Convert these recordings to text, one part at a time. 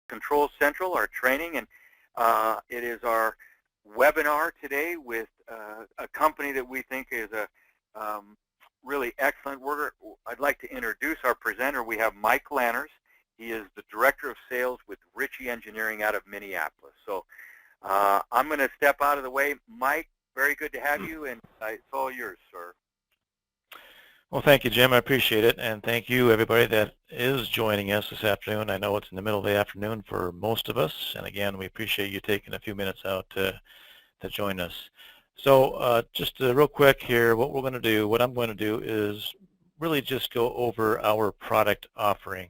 Control Central, our training, and it is our webinar today with a company that we think is a really excellent. I'd like to introduce our presenter. We have Mike Lanners. He is the Director of Sales with Ritchie Engineering out of Minneapolis. So I'm going to step out of the way. Mike, very good to have you, and it's all yours, sir. Well, thank you, Jim. I appreciate it, and thank you, everybody that is joining us this afternoon. I know it's in the middle of the afternoon for most of us, and again, we appreciate you taking a few minutes out to join us. So just real quick here, what I'm going to do is really just go over our product offering.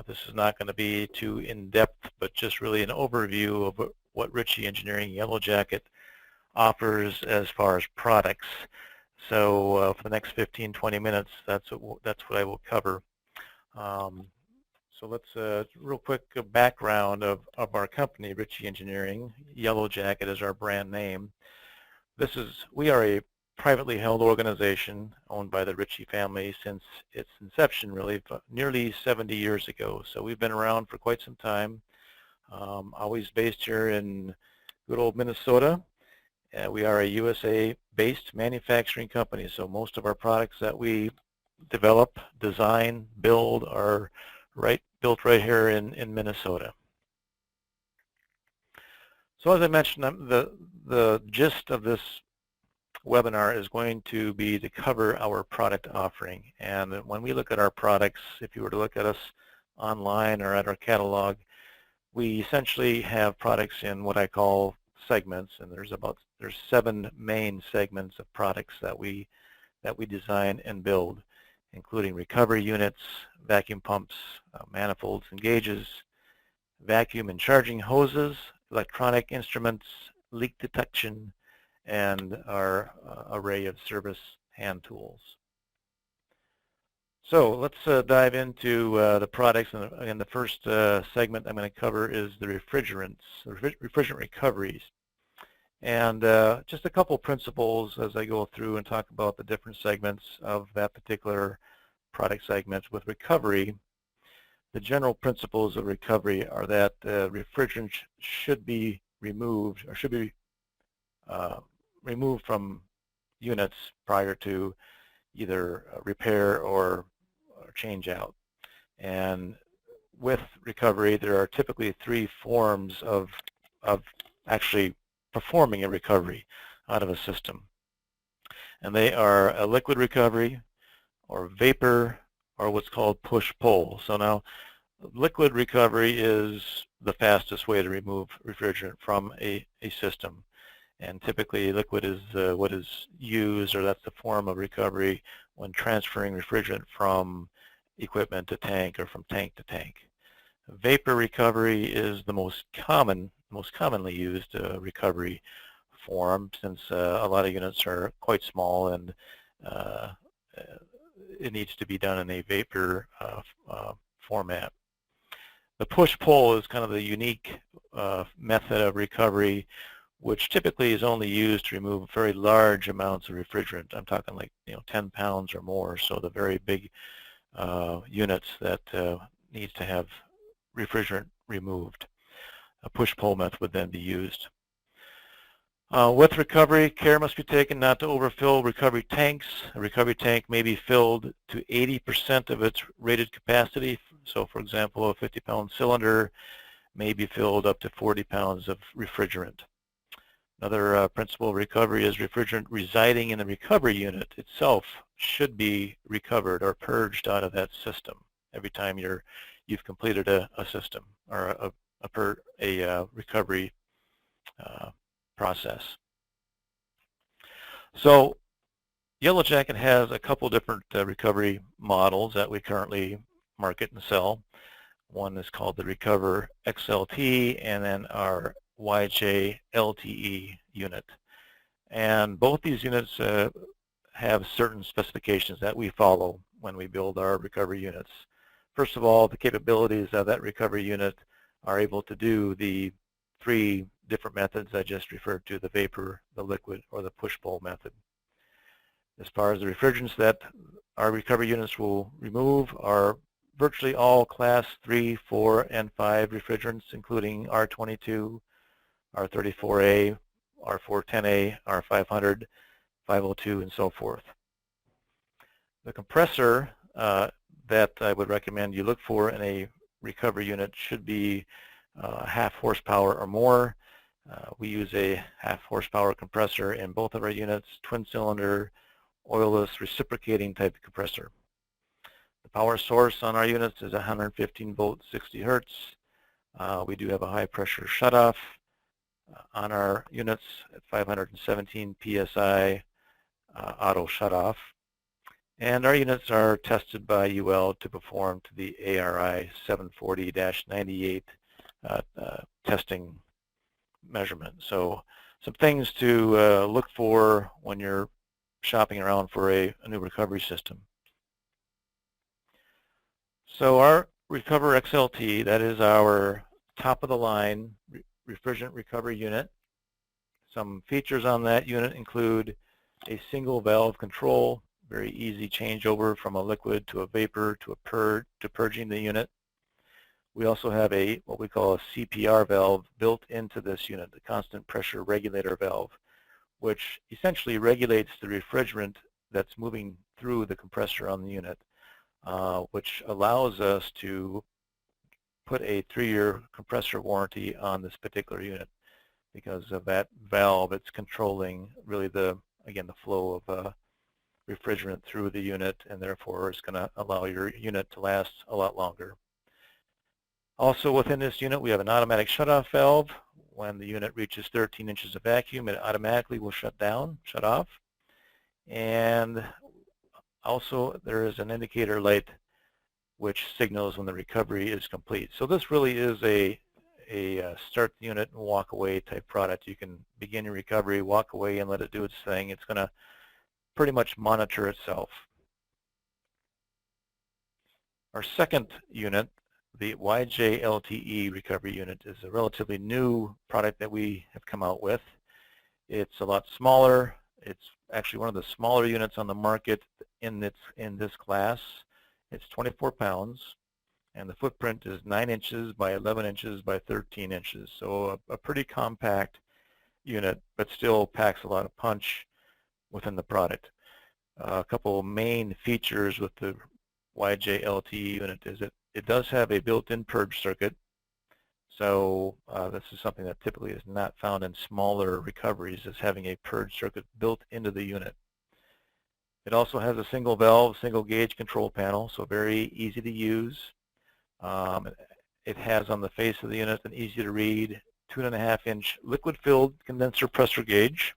This is not going to be too in-depth, but just really an overview of what Ritchie Engineering Yellow Jacket offers as far as products. So for the next 15-20 minutes, that's what I will cover. So let's real quick background of our company, Ritchie Engineering. Yellow Jacket is our brand name. We are a privately held organization owned by the Ritchie family since its inception, really, nearly 70 years ago. So we've been around for quite some time, always based here in good old Minnesota. We are a USA-based manufacturing company, so most of our products that we develop, design, build are built right here in Minnesota. So as I mentioned, the gist of this webinar is going to be to cover our product offering. And when we look at our products, if you were to look at us online or at our catalog, we essentially have products in what I call segments, and there's 7 main segments of products that we design and build, including recovery units, vacuum pumps, manifolds and gauges, vacuum and charging hoses, electronic instruments, leak detection, and our array of service hand tools. So let's dive into the products, and the first segment I'm going to cover is the refrigerant recoveries. And just a couple principles as I go through and talk about the different segments of that particular product segment. With recovery, the general principles of recovery are that refrigerant should be removed, or should be removed from units prior to either repair or change out. And with recovery, there are typically 3 forms of actually performing a recovery out of a system. And they are a liquid recovery, or vapor, or what's called push-pull. So now, liquid recovery is the fastest way to remove refrigerant from a system. And typically liquid is what is used, or that's the form of recovery when transferring refrigerant from equipment to tank or from tank to tank. Vapor recovery is the most commonly used recovery form, since a lot of units are quite small and it needs to be done in a vapor format. The push-pull is kind of the unique method of recovery, which typically is only used to remove very large amounts of refrigerant. I'm talking like 10 pounds or more, so the very big units that needs to have refrigerant removed. A push-pull method would then be used. With recovery, care must be taken not to overfill recovery tanks. A recovery tank may be filled to 80% of its rated capacity. So for example, a 50-pound cylinder may be filled up to 40 pounds of refrigerant. Another principle of recovery is refrigerant residing in the recovery unit itself should be recovered or purged out of that system every time you've completed a system or a recovery process. So Yellow Jacket has a couple different recovery models that we currently market and sell. One is called the Recover XLT, and then our YJ LTE unit. And both these units have certain specifications that we follow when we build our recovery units. First of all, the capabilities of that recovery unit are able to do the 3 different methods I just referred to: the vapor, the liquid, or the push-pull method. As far as the refrigerants that our recovery units will remove are virtually all Class 3, 4, and 5 refrigerants, including R22, R34A, R410A, R500, 502, and so forth. The compressor that I would recommend you look for in a recovery unit should be half horsepower or more. We use a half horsepower compressor in both of our units, twin cylinder, oilless, reciprocating type of compressor. The power source on our units is 115 volt, 60 hertz. We do have a high pressure shutoff on our units at 517 psi auto shutoff. And our units are tested by UL to perform to the ARI 740-98 testing measurement. So some things to look for when you're shopping around for a new recovery system. So our Recover XLT, that is our top-of-the-line refrigerant recovery unit. Some features on that unit include a single valve control, very easy changeover from a liquid to a vapor to purging the unit. We also have what we call a CPR valve built into this unit, the constant pressure regulator valve, which essentially regulates the refrigerant that's moving through the compressor on the unit, which allows us to put a 3-year compressor warranty on this particular unit. Because of that valve, it's controlling really the flow of refrigerant through the unit, and therefore it's going to allow your unit to last a lot longer. Also within this unit, we have an automatic shutoff valve. When the unit reaches 13 inches of vacuum, it automatically will shut off. And also there is an indicator light which signals when the recovery is complete. So this really is a start the unit and walk away type product. You can begin your recovery, walk away, and let it do its thing. It's going to pretty much monitor itself. Our second unit, the YJ-LTE recovery unit, is a relatively new product that we have come out with. It's a lot smaller. It's actually one of the smaller units on the market in this class. It's 24 pounds. And the footprint is 9 inches by 11 inches by 13 inches. So a pretty compact unit, but still packs a lot of punch within the product. A couple main features with the YJ-LTE unit is that it does have a built-in purge circuit. So this is something that typically is not found in smaller recoveries, is having a purge circuit built into the unit. It also has a single valve, single gauge control panel, so very easy to use. It has on the face of the unit an easy to read 2.5-inch liquid-filled condenser pressure gauge.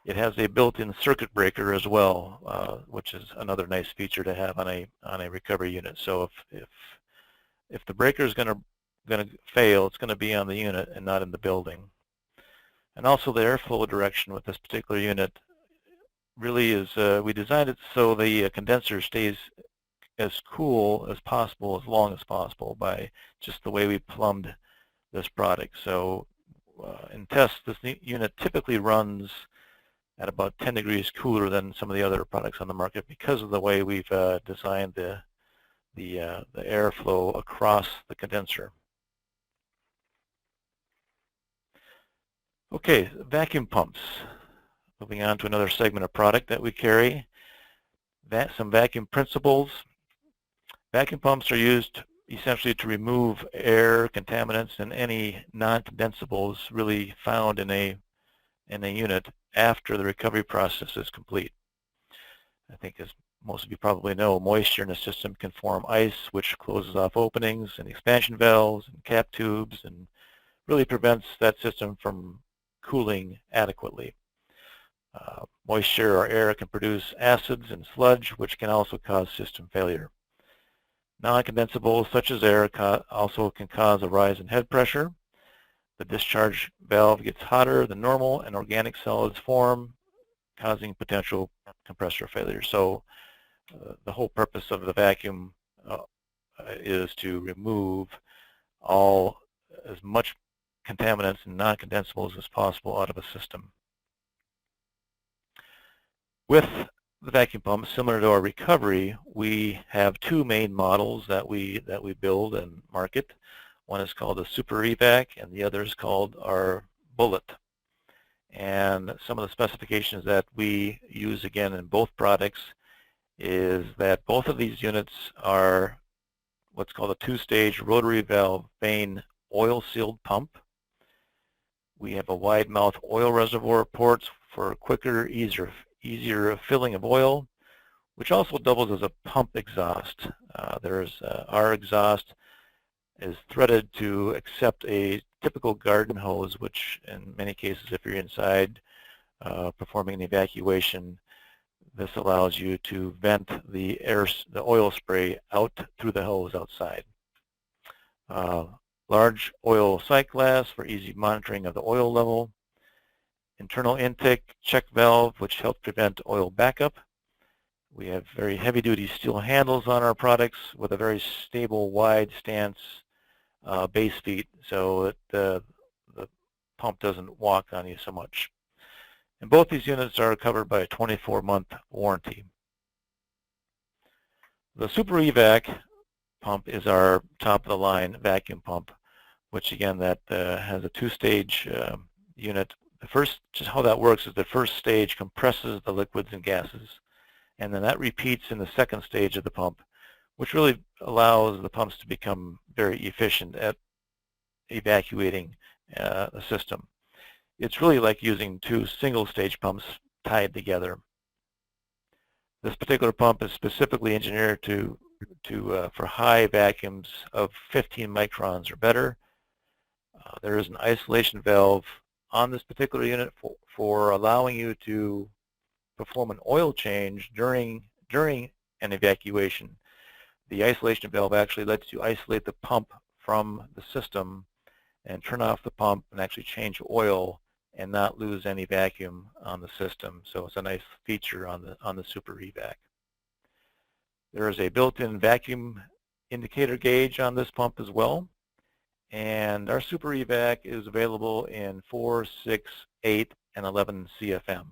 It has a built-in circuit breaker as well, which is another nice feature to have on a recovery unit. So if the breaker is going to fail, it's going to be on the unit and not in the building. And also the airflow direction with this particular unit really is, we designed it so the condenser stays as cool as possible, as long as possible, by just the way we plumbed this product. So in tests, this unit typically runs at about 10 degrees cooler than some of the other products on the market because of the way we've designed the airflow across the condenser. Okay, vacuum pumps. Moving on to another segment of product that we carry. Some vacuum principles. Vacuum pumps are used essentially to remove air, contaminants, and any non-condensables really found in a unit after the recovery process is complete. I think, as most of you probably know, moisture in the system can form ice, which closes off openings and expansion valves and cap tubes and really prevents that system from cooling adequately. Moisture or air can produce acids and sludge, which can also cause system failure. Non-condensables such as air also can cause a rise in head pressure. The discharge valve gets hotter than normal and organic solids form, causing potential compressor failure. So the whole purpose of the vacuum is to remove as much contaminants and non-condensables as possible out of a system. With the vacuum pump, similar to our recovery, we have two main models that we build and market. One is called the Super Evac, and the other is called our Bullet. And some of the specifications that we use again in both products is that both of these units are what's called a two-stage rotary valve vane oil-sealed pump. We have a wide mouth oil reservoir ports for quicker, easier filling of oil, which also doubles as a pump exhaust. Our exhaust is threaded to accept a typical garden hose, which in many cases, if you're inside performing an evacuation, this allows you to vent the oil spray out through the hose outside. Large oil sight glass for easy monitoring of the oil level. Internal intake check valve, which helps prevent oil backup. We have very heavy-duty steel handles on our products with a very stable, wide stance base feet, so that the pump doesn't walk on you so much. And both these units are covered by a 24-month warranty. The Super Evac pump is our top-of-the-line vacuum pump, which again that has a two-stage unit. Just how that works is the first stage compresses the liquids and gases, and then that repeats in the second stage of the pump, which really allows the pumps to become very efficient at evacuating the system. It's really like using two single-stage pumps tied together. This particular pump is specifically engineered for high vacuums of 15 microns or better. There is an isolation valve on this particular unit for allowing you to perform an oil change during an evacuation. The isolation valve actually lets you isolate the pump from the system and turn off the pump and actually change oil and not lose any vacuum on the system. So it's a nice feature on the Super Evac. There is a built-in vacuum indicator gauge on this pump as well. And our Super Evac is available in 4, 6, 8, and 11 CFM.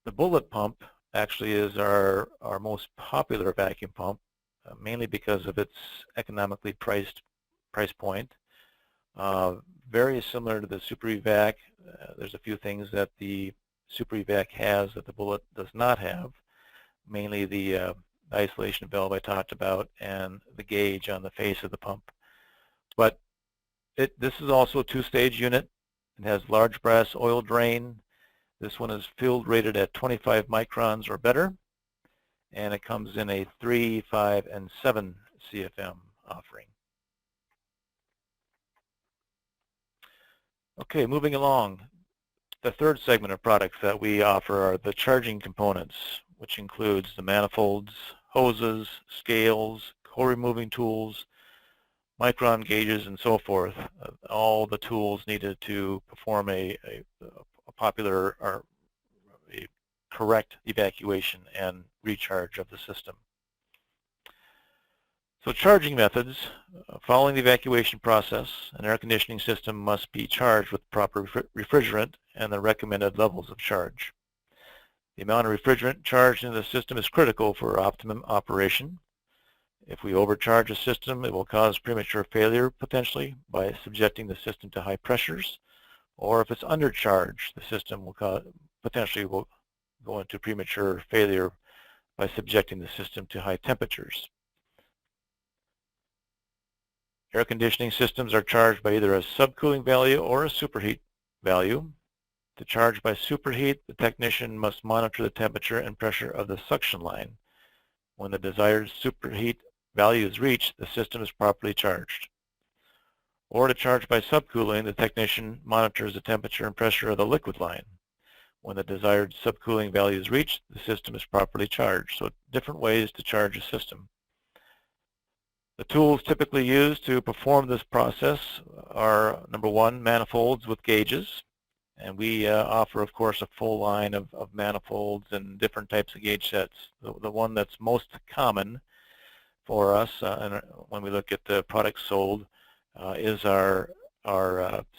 The Bullet pump actually is our most popular vacuum pump, mainly because of its economically priced price point. Very similar to the Super Evac. There's a few things that the Super Evac has that the Bullet does not have, mainly the isolation valve I talked about and the gauge on the face of the pump. But this is also a two-stage unit. It has large brass oil drain. This one is field rated at 25 microns or better, and it comes in a 3, 5, and 7 CFM offering. Okay, moving along. The third segment of products that we offer are the charging components, which includes the manifolds, hoses, scales, core removing tools, micron gauges, and so forth. All the tools needed to perform a popular or a correct evacuation and recharge of the system. So charging methods. Following the evacuation process, an air conditioning system must be charged with proper refrigerant and the recommended levels of charge. The amount of refrigerant charged into the system is critical for optimum operation. If we overcharge a system, it will cause premature failure potentially by subjecting the system to high pressures, or if it's undercharged, the system will potentially go into premature failure by subjecting the system to high temperatures. Air conditioning systems are charged by either a subcooling value or a superheat value. To charge by superheat, the technician must monitor the temperature and pressure of the suction line. When the desired superheat value is reached, the system is properly charged. Or to charge by subcooling, the technician monitors the temperature and pressure of the liquid line. When the desired subcooling value is reached, the system is properly charged. So different ways to charge a system. The tools typically used to perform this process are, number one, manifolds with gauges. And we offer, of course, a full line of manifolds and different types of gauge sets. The one that's most common for us and when we look at the products sold is our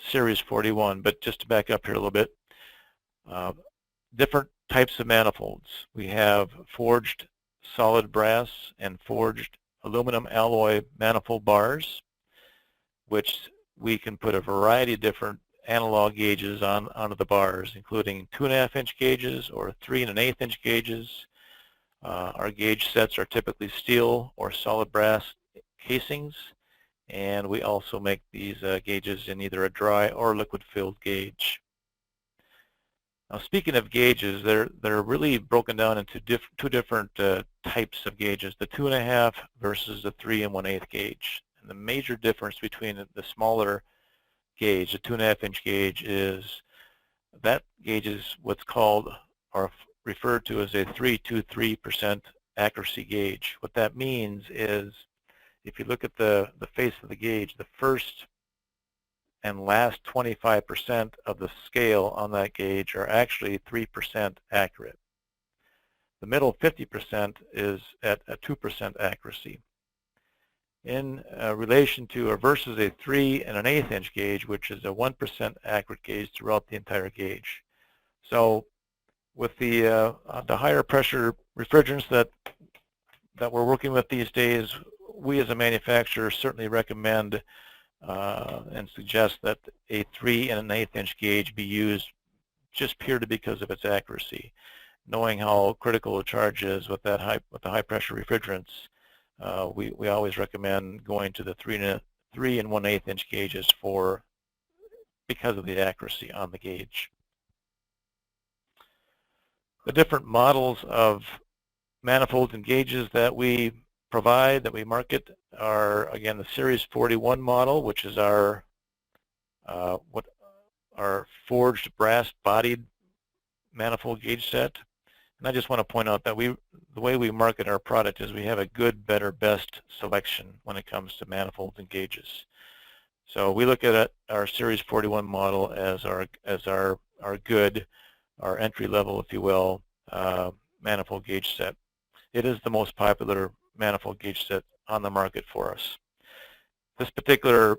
Series 41. But just to back up here a little bit, different types of manifolds. We have forged solid brass and forged aluminum alloy manifold bars, which we can put a variety of different analog gauges onto the bars, including 2.5-inch gauges or 3 1/8-inch gauges. Our gauge sets are typically steel or solid brass casings, and we also make these gauges in either a dry or liquid-filled gauge. Now, speaking of gauges, they're really broken down into two different types of gauges: the 2.5 versus the 3 1/8 gauge. And the major difference between the smaller gauge, the 2.5-inch gauge, is that gauge is what's called or referred to as a 323% accuracy gauge. What that means is, if you look at the face of the gauge, the first and last 25% of the scale on that gauge are actually 3% accurate. The middle 50% is at a 2% accuracy. In relation to or versus a 3 1/8-inch gauge, which is a 1% accurate gauge throughout the entire gauge. So with the higher pressure refrigerants that we're working with these days, we as a manufacturer certainly recommend and suggest that a 3 1/8-inch gauge be used just purely because of its accuracy. Knowing how critical the charge is with the high pressure refrigerants, we always recommend going to the 3 1/8-inch gauges because of the accuracy on the gauge. The different models of manifolds and gauges that we provide, that we market, are again the Series 41 model, which is our forged brass bodied manifold gauge set. And I just want to point out that the way we market our product is we have a good, better, best selection when it comes to manifolds and gauges. So we look at our Series 41 model as our good, our entry level, if you will, manifold gauge set. It is the most popular manifold gauge set on the market for us. This particular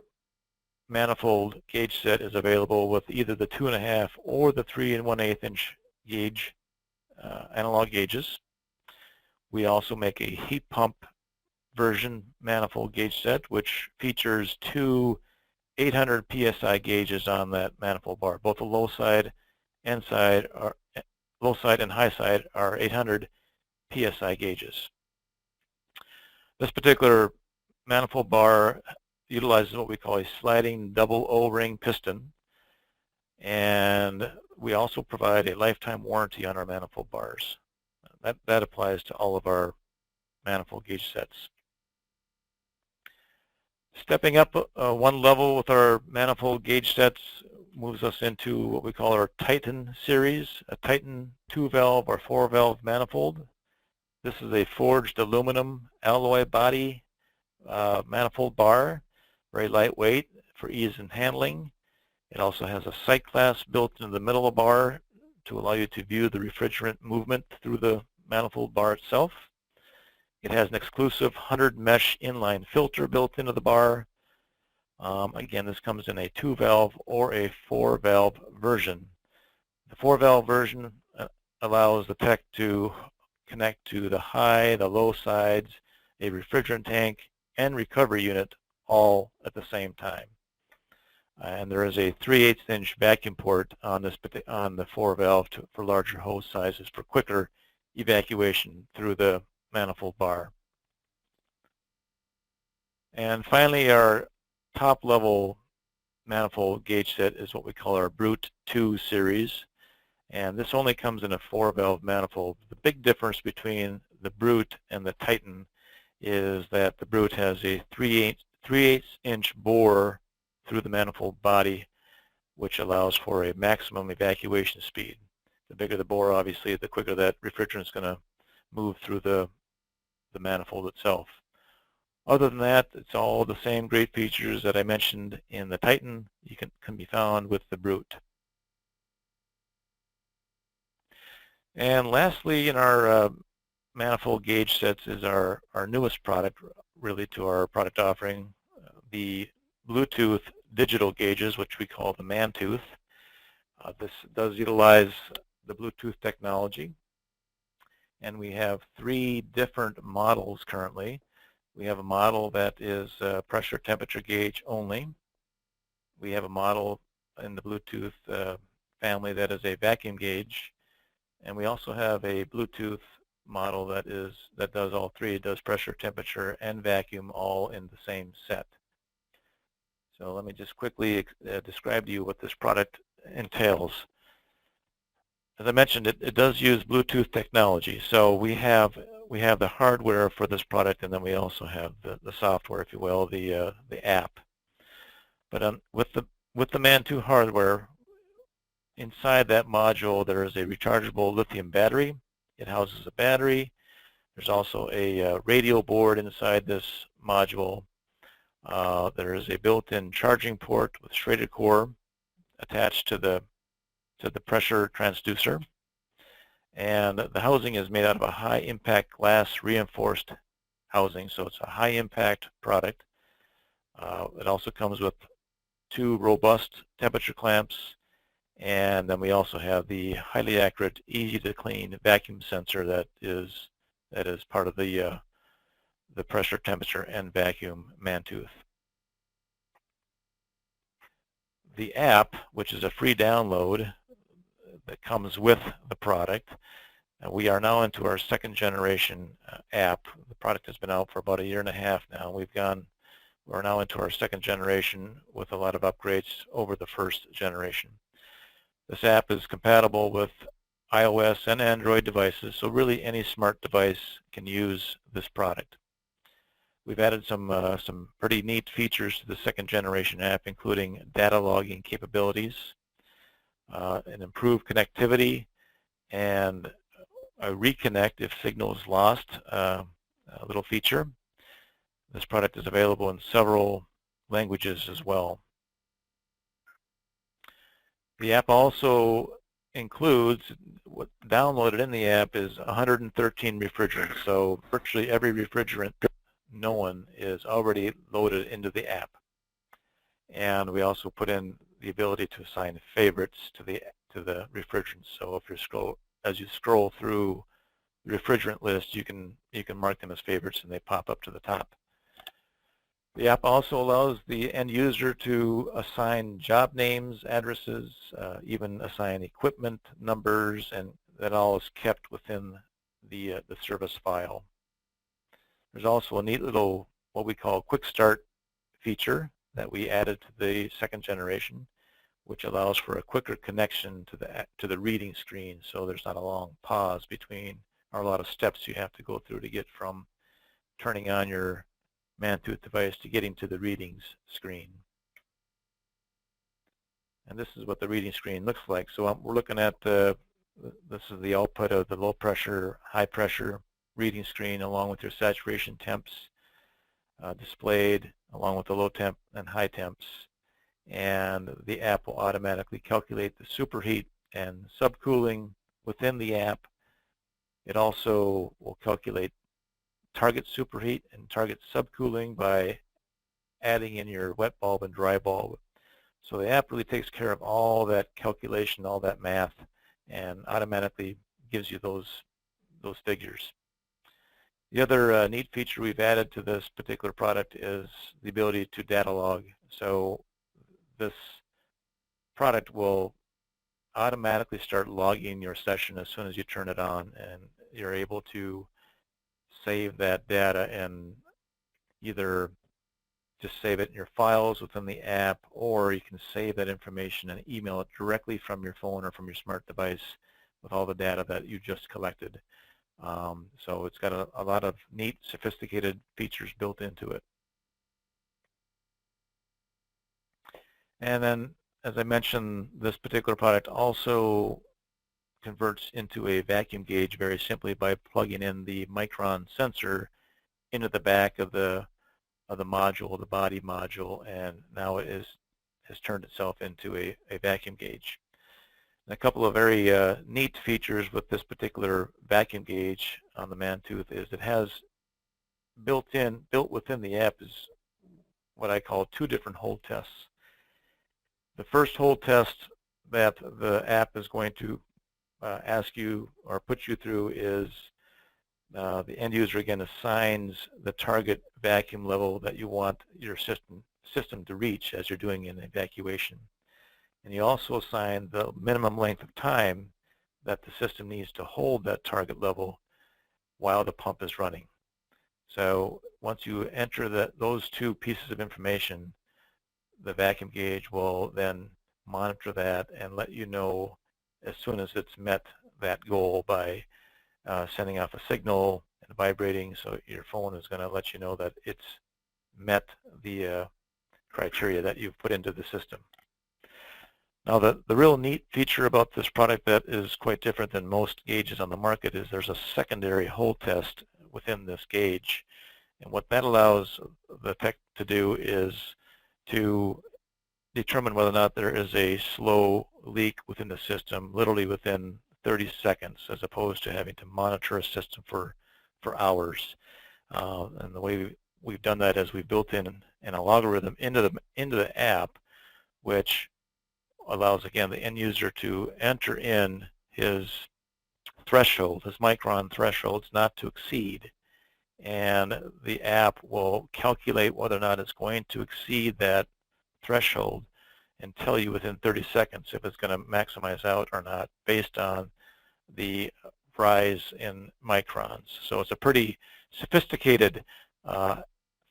manifold gauge set is available with either the 2.5 or the 3 1/8-inch gauge analog gauges. We also make a heat pump version manifold gauge set, which features two 800 psi gauges on that manifold bar. Both the low side and high side are 800 psi gauges. This particular manifold bar utilizes what we call a sliding double O-ring piston, and we also provide a lifetime warranty on our manifold bars. That applies to all of our manifold gauge sets. Stepping up one level with our manifold gauge sets moves us into what we call our Titan series, a Titan 2-valve or 4-valve manifold. This is a forged aluminum alloy body manifold bar, very lightweight for ease in handling. It also has a sight glass built into the middle of the bar to allow you to view the refrigerant movement through the manifold bar itself. It has an exclusive 100 mesh inline filter built into the bar. Again, this comes in a 2-valve or a 4-valve version. The 4-valve version allows the tech to connect to the high, the low sides, a refrigerant tank, and recovery unit all at the same time. And there is a 3/8-inch vacuum port on the 4-valve for larger hose sizes for quicker evacuation through the manifold bar. And finally, our top-level manifold gauge set is what we call our Brute 2 series, and this only comes in a 4-valve manifold. The big difference between the Brute and the Titan is that the Brute has a 3/8-inch bore through the manifold body, which allows for a maximum evacuation speed. The bigger the bore, obviously, the quicker that refrigerant is going to move through the manifold itself. Other than that, it's all the same great features that I mentioned in the Titan can be found with the Brute. And lastly, in our manifold gauge sets is our newest product, really, to our product offering, the Bluetooth digital gauges, which we call the ManTooth. This does utilize the Bluetooth technology. And we have 3 different models currently. We have a model that is pressure temperature gauge only. We have a model in the Bluetooth family that is a vacuum gauge. And we also have a Bluetooth model that does all 3. It does pressure, temperature, and vacuum all in the same set. So let me just quickly describe to you what this product entails. As I mentioned, it does use Bluetooth technology. So we have the hardware for this product, and then we also have the software, if you will, the app. But with the MAN 2 hardware, inside that module there is a rechargeable lithium battery. It houses a battery. There's also a radio board inside this module. There is a built-in charging port with schrader core attached to the pressure transducer, and the housing is made out of a high-impact glass reinforced housing, so it's a high-impact product. It also comes with 2 robust temperature clamps, and then we also have the highly accurate, easy-to-clean vacuum sensor that is part of the pressure, temperature, and vacuum MAN tooth. The app, which is a free download that comes with the product, we are now into our 2nd generation app. The product has been out for about 1.5 years now. We're now into our 2nd generation with a lot of upgrades over the 1st generation. This app is compatible with iOS and Android devices, so really any smart device can use this product. We've added some pretty neat features to the 2nd generation app, including data logging capabilities, an improved connectivity, and a reconnect if signal is lost, a little feature. This product is available in several languages as well. The app also includes, what downloaded in the app is 113 refrigerants, so virtually every refrigerant known is already loaded into the app. And we also put in the ability to assign favorites to the refrigerants. So as you scroll through the refrigerant list, you can mark them as favorites, and they pop up to the top. The app also allows the end user to assign job names, addresses, even assign equipment numbers, and that all is kept within the service file. There's also a neat little, what we call quick start feature that we added to the 2nd generation, which allows for a quicker connection to the reading screen, so there's not a long pause between, or a lot of steps you have to go through to get from turning on your MAN tooth device to getting to the readings screen. And this is what the reading screen looks like. So we're looking at this is the output of the low pressure, high pressure reading screen, along with your saturation temps displayed, along with the low temp and high temps. And the app will automatically calculate the superheat and subcooling within the app. It also will calculate target superheat and target subcooling by adding in your wet bulb and dry bulb. So the app really takes care of all that calculation, all that math, and automatically gives you those figures. The other neat feature we've added to this particular product is the ability to data log. So this product will automatically start logging your session as soon as you turn it on, and you're able to save that data and either just save it in your files within the app, or you can save that information and email it directly from your phone or from your smart device with all the data that you just collected. So it's got a lot of neat, sophisticated features built into it. And then, as I mentioned, this particular product also converts into a vacuum gauge very simply by plugging in the micron sensor into the back of the module, the body module, and now it has turned itself into a vacuum gauge. And a couple of very neat features with this particular vacuum gauge on the MAN tooth is it has built within the app is what I call 2 different hold tests. The first hold test that the app is going to ask you or put you through is the end user again assigns the target vacuum level that you want your system to reach as you're doing an evacuation. And you also assign the minimum length of time that the system needs to hold that target level while the pump is running. So once you enter those two pieces of information, the vacuum gauge will then monitor that and let you know as soon as it's met that goal by sending off a signal and vibrating, so your phone is going to let you know that it's met the criteria that you've put into the system. Now the real neat feature about this product that is quite different than most gauges on the market is there's a secondary hold test within this gauge. And what that allows the tech to do is to determine whether or not there is a slow leak within the system, literally within 30 seconds, as opposed to having to monitor a system for hours. And the way we've done that is we've built in an algorithm into the app, which allows, again, the end user to enter in his threshold, his micron thresholds not to exceed. And the app will calculate whether or not it's going to exceed that threshold and tell you within 30 seconds if it's going to maximize out or not based on the rise in microns. So it's a pretty sophisticated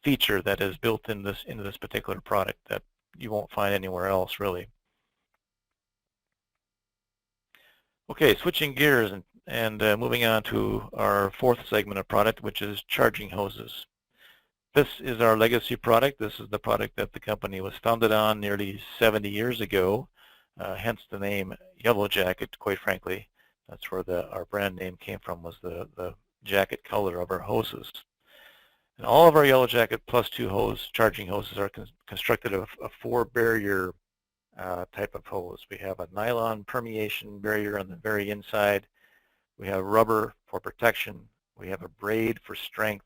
feature that is built into this particular product that you won't find anywhere else, really. Okay, switching gears and moving on to our fourth segment of product, which is charging hoses. This is our legacy product. This is the product that the company was founded on nearly 70 years ago, hence the name Yellow Jacket, quite frankly. That's where our brand name came from, was the jacket color of our hoses. And all of our Yellow Jacket Plus 2 charging hoses are constructed of a 4-barrier type of hose. We have a nylon permeation barrier on the very inside. We have rubber for protection. We have a braid for strength.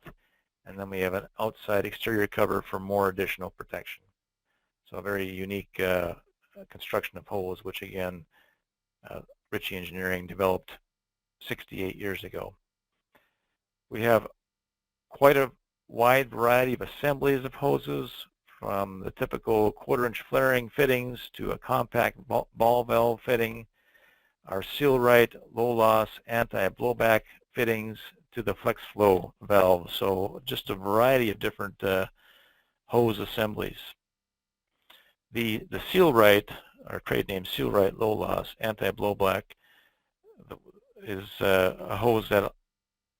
And then we have an outside exterior cover for more additional protection. So a very unique construction of hose, which again, Ritchie Engineering developed 68 years ago. We have quite a wide variety of assemblies of hoses, from the typical 1/4-inch flaring fittings to a compact ball valve fitting, our seal-right, low-loss, anti-blowback fittings, to the flex flow valve. So just a variety of different hose assemblies. The seal-right, our trade name seal-right low loss anti-blowback, is a hose that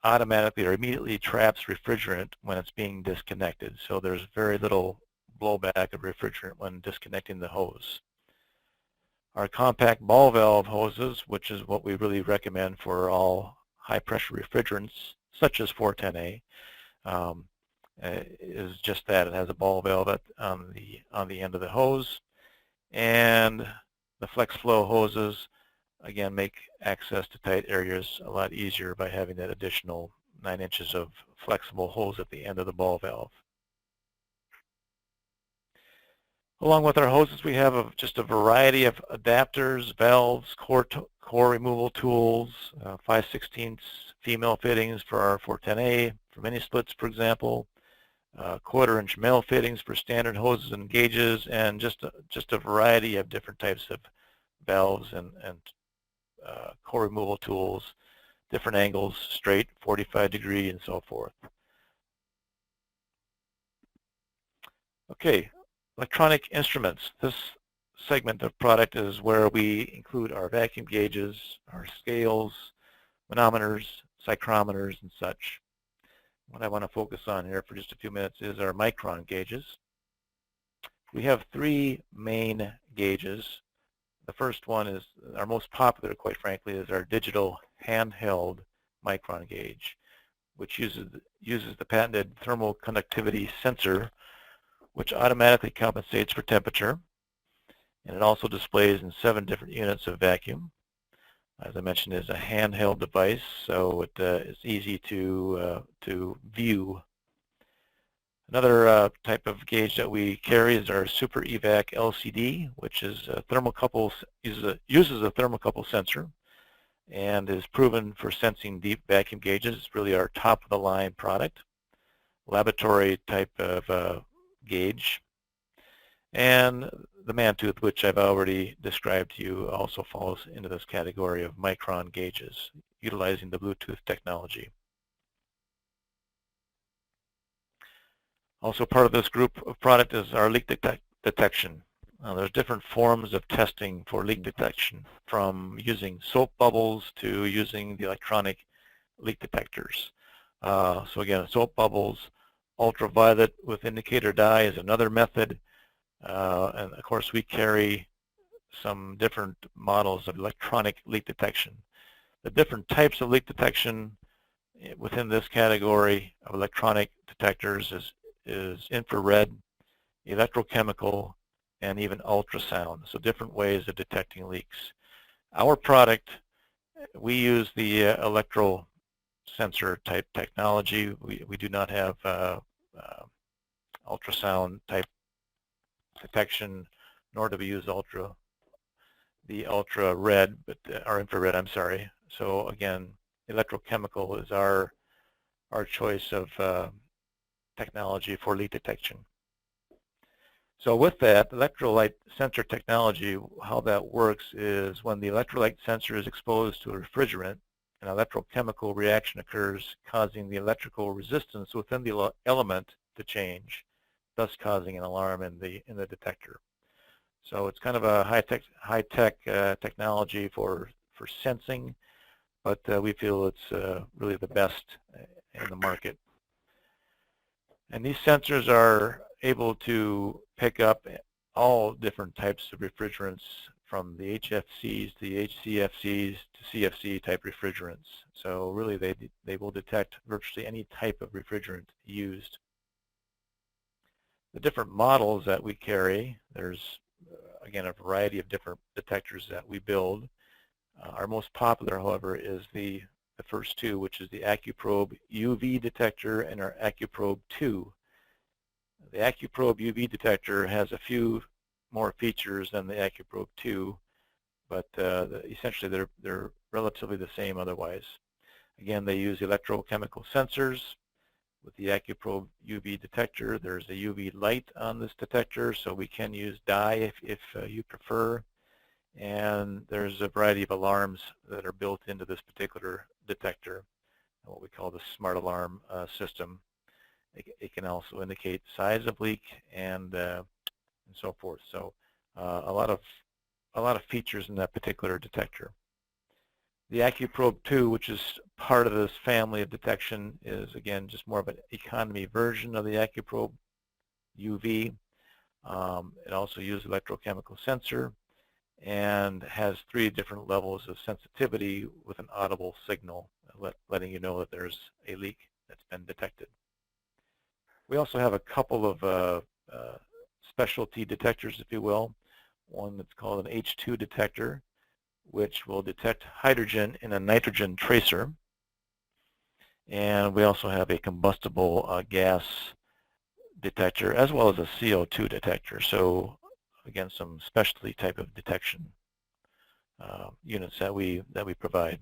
automatically or immediately traps refrigerant when it's being disconnected. So there's very little blowback of refrigerant when disconnecting the hose. Our compact ball valve hoses, which is what we really recommend for all high-pressure refrigerants, such as 410A, is just that. It has a ball valve on the end of the hose. And the flex flow hoses, again, make access to tight areas a lot easier by having that additional 9 inches of flexible hose at the end of the ball valve. Along with our hoses, we have just a variety of adapters, valves, core removal tools, 5/16 female fittings for our 410A, for mini splits, for example, 1/4-inch male fittings for standard hoses and gauges, and just a variety of different types of valves and core removal tools, different angles, straight, 45-degree, and so forth. Okay. Electronic instruments. This segment of product is where we include our vacuum gauges, our scales, manometers, psychrometers, and such. What I want to focus on here for just a few minutes is our micron gauges. We have 3 main gauges. The first one is our most popular, quite frankly, is our digital handheld micron gauge, which uses the patented thermal conductivity sensor, which automatically compensates for temperature, and it also displays in 7 different units of vacuum. As I mentioned, it's a handheld device, so it's easy to view. Another type of gauge that we carry is our Super Evac LCD, which is uses a thermocouple sensor, and is proven for sensing deep vacuum gauges. It's really our top-of-the-line product, laboratory type of gauge. And the Mantooth, which I've already described to you, also falls into this category of micron gauges, utilizing the Bluetooth technology. Also part of this group of product is our leak detection. There's different forms of testing for leak detection, from using soap bubbles to using the electronic leak detectors. So again, soap bubbles, ultraviolet with indicator dye is another method. And of course, we carry some different models of electronic leak detection. The different types of leak detection within this category of electronic detectors is infrared, electrochemical, and even ultrasound. So different ways of detecting leaks. Our product, we use the electro sensor type technology. We do not have ultrasound type detection, nor do we use the ultra red, or infrared, I'm sorry. So again, electrochemical is our choice of technology for leak detection. So with that, electrolyte sensor technology, how that works is when the electrolyte sensor is exposed to a refrigerant, an electrochemical reaction occurs, causing the electrical resistance within the element to change, thus causing an alarm in the detector. So it's kind of a high-tech technology for sensing, but we feel it's really the best in the market. And these sensors are able to pick up all different types of refrigerants, from the HFCs to the HCFCs to CFC type refrigerants. So really they will detect virtually any type of refrigerant used. The different models that we carry, there's again a variety of different detectors that we build. Our most popular, however, is the first two, which is the AccuProbe UV detector and our AccuProbe 2. The AccuProbe UV detector has a few more features than the AccuProbe 2, but essentially they're relatively the same otherwise. Again, they use electrochemical sensors. With the AccuProbe UV detector, there's a UV light on this detector, so we can use dye if you prefer. And there's a variety of alarms that are built into this particular detector, what we call the smart alarm system. It can also indicate size of leak and so forth. So a lot of features in that particular detector. The AccuProbe 2, which is part of this family of detection, is again just more of an economy version of the AccuProbe UV. It also uses electrochemical sensor and has 3 different levels of sensitivity with an audible signal, letting you know that there's a leak that's been detected. We also have a couple of specialty detectors, if you will. One that's called an H2 detector, which will detect hydrogen in a nitrogen tracer. And we also have a combustible gas detector, as well as a CO2 detector. So again, some specialty type of detection units that we provide.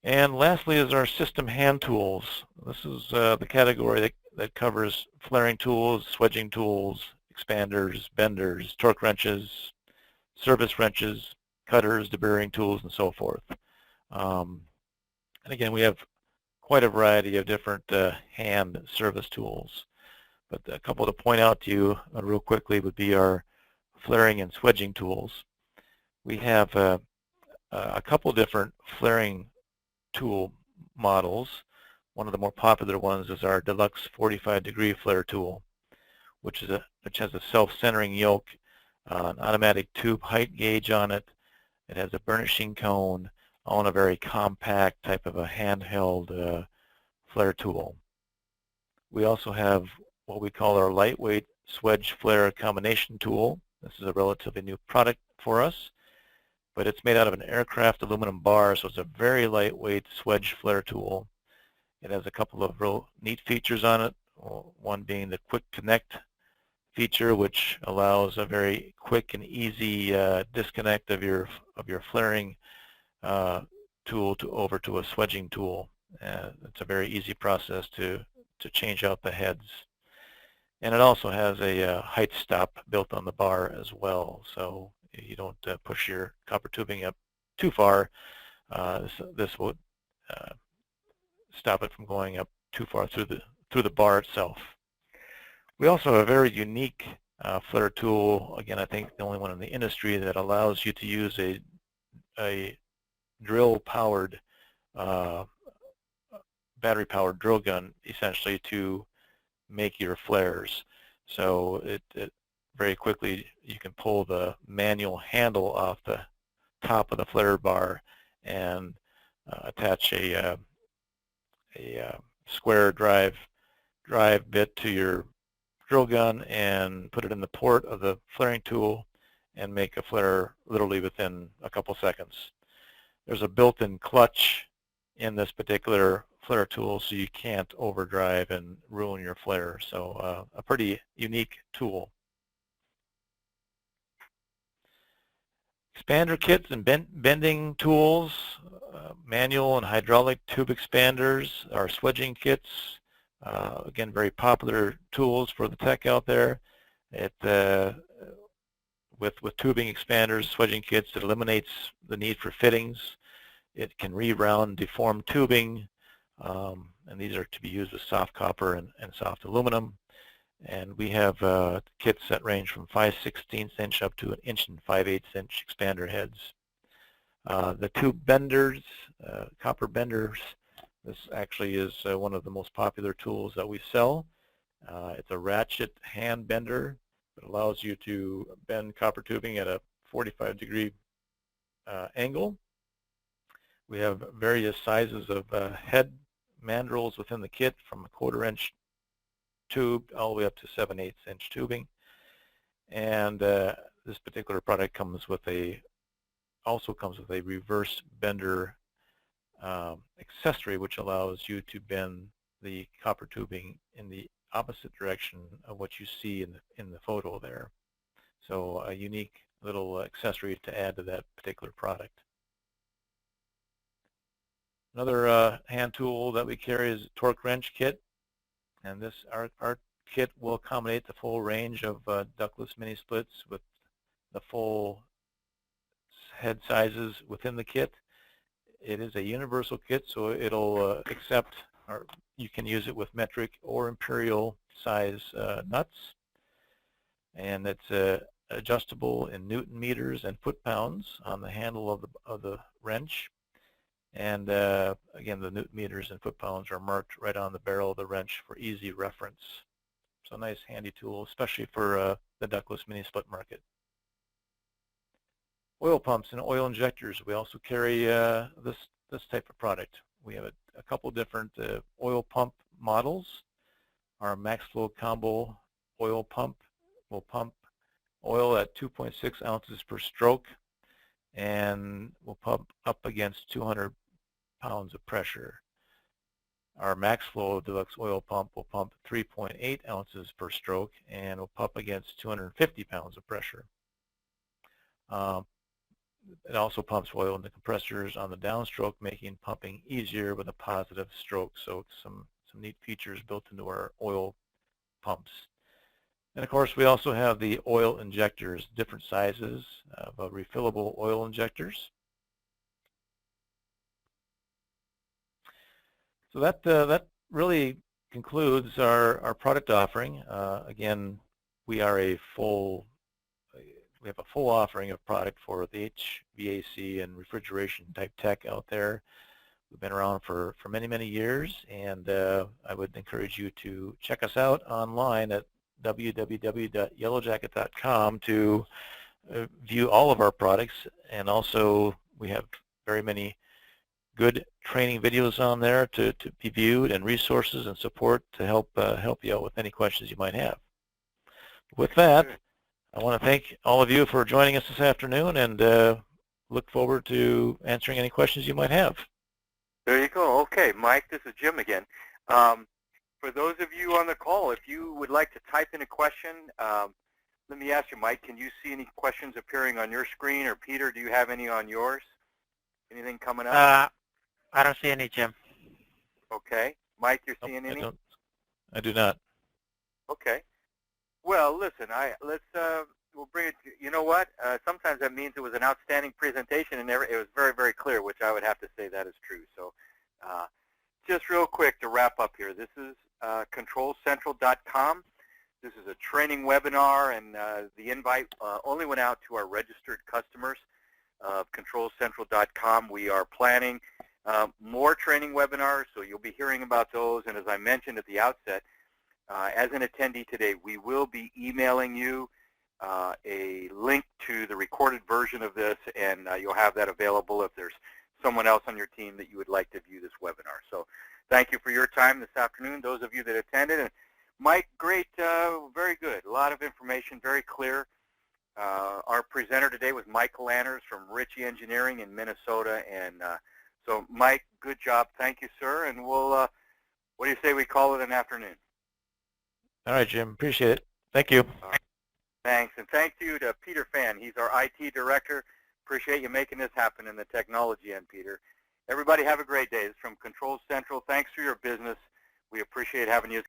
And lastly is our system hand tools. This is the category that covers flaring tools, swedging tools, expanders, benders, torque wrenches, service wrenches, cutters, deburring tools, and so forth. And again, we have quite a variety of different hand service tools. But a couple to point out to you real quickly would be our flaring and swedging tools. We have a couple different flaring tool models. One of the more popular ones is our Deluxe 45-degree flare tool, which has a self-centering yoke, an automatic tube height gauge on it. It has a burnishing cone, all in a very compact type of a handheld flare tool. We also have what we call our lightweight swedge flare combination tool. This is a relatively new product for us, but it's made out of an aircraft aluminum bar, so it's a very lightweight swedge flare tool. It has a couple of real neat features on it, one being the quick connect feature which allows a very quick and easy disconnect of your flaring tool over to a swedging tool. It's a very easy process to change out the heads. And it also has a height stop built on the bar as well, so you don't push your copper tubing up too far. This will stop it from going up too far through the bar itself. We also have a very unique flare tool. Again, I think the only one in the industry that allows you to use a drill-powered, battery-powered drill gun, essentially, to make your flares. So it very quickly you can pull the manual handle off the top of the flare bar and attach a square drive bit to your drill gun and put it in the port of the flaring tool and make a flare literally within a couple seconds. There's a built-in clutch in this particular flare tool, so you can't overdrive and ruin your flare. So a pretty unique tool. Expander kits and bending tools, manual and hydraulic tube expanders, our swedging kits. Again, very popular tools for the tech out there. With tubing expanders, swedging kits, it eliminates the need for fittings. It can re-round deformed tubing, and these are to be used with soft copper and soft aluminum. And we have kits that range from 5/16 inch up to 1 inch and 5/8 inch expander heads. The tube benders, copper benders, this actually is one of the most popular tools that we sell. It's a ratchet hand bender that allows you to bend copper tubing at a 45-degree angle. We have various sizes of head mandrels within the kit, from a 1/4 inch tube all the way up to 7/8 inch tubing. And this particular product also comes with a reverse bender accessory, which allows you to bend the copper tubing in the opposite direction of what you see in the photo there. So a unique little accessory to add to that particular product. Another hand tool that we carry is a torque wrench kit, and our kit will accommodate the full range of ductless mini splits with the full head sizes within the kit. It is a universal kit, so it'll accept, or you can use it with metric or imperial size nuts, and it's adjustable in Newton meters and foot-pounds on the handle of the wrench. And again, the Newton meters and foot-pounds are marked right on the barrel of the wrench for easy reference. So a nice handy tool, especially for the ductless mini split market. Oil pumps and oil injectors. We also carry this type of product. We have a couple different oil pump models. Our MaxFlow combo oil pump will pump oil at 2.6 ounces per stroke and will pump up against 200 pounds of pressure. Our MaxFlow Deluxe oil pump will pump 3.8 ounces per stroke and will pump against 250 pounds of pressure. It also pumps oil in the compressors on the downstroke, making pumping easier with a positive stroke. So some neat features built into our oil pumps. And of course, we also have the oil injectors, different sizes of refillable oil injectors. So that really concludes our product offering. Again, we have a full offering of product for the HVAC and refrigeration type tech out there. We've been around for many, many years, and I would encourage you to check us out online at www.yellowjacket.com to view all of our products. And also, we have very many good training videos on there to be viewed, and resources and support to help you out with any questions you might have. With that, I want to thank all of you for joining us this afternoon, and look forward to answering any questions you might have. There you go. Okay, Mike, this is Jim again. For for those of you on the call, if you would like to type in a question, let me ask you, Mike, can you see any questions appearing on your screen? Or Peter, do you have any on yours? Anything coming up? I don't see any, Jim. Okay. Mike, you're Nope, seeing any? I do not. Okay. Well, listen, we'll bring it to, you know what? Sometimes that means it was an outstanding presentation and it was very, very clear, which I would have to say that is true. So just real quick to wrap up here, this is ControlsCentral.com. This is a training webinar, and the invite only went out to our registered customers of ControlsCentral.com. We are planning more training webinars, so you'll be hearing about those. And as I mentioned at the outset, as an attendee today, we will be emailing you a link to the recorded version of this, and you'll have that available if there's someone else on your team that you would like to view this webinar. So thank you for your time this afternoon, those of you that attended. And Mike, great, very good. A lot of information, very clear. Our presenter today was Michael Lanners from Ritchie Engineering in Minnesota. And so, Mike, good job. Thank you, sir. And we'll, what do you say we call it an afternoon? All right, Jim. Appreciate it. Thank you. Thanks. And thank you to Peter Fan. He's our IT director. Appreciate you making this happen in the technology end, Peter. Everybody have a great day. This is from Controls Central. Thanks for your business. We appreciate having you.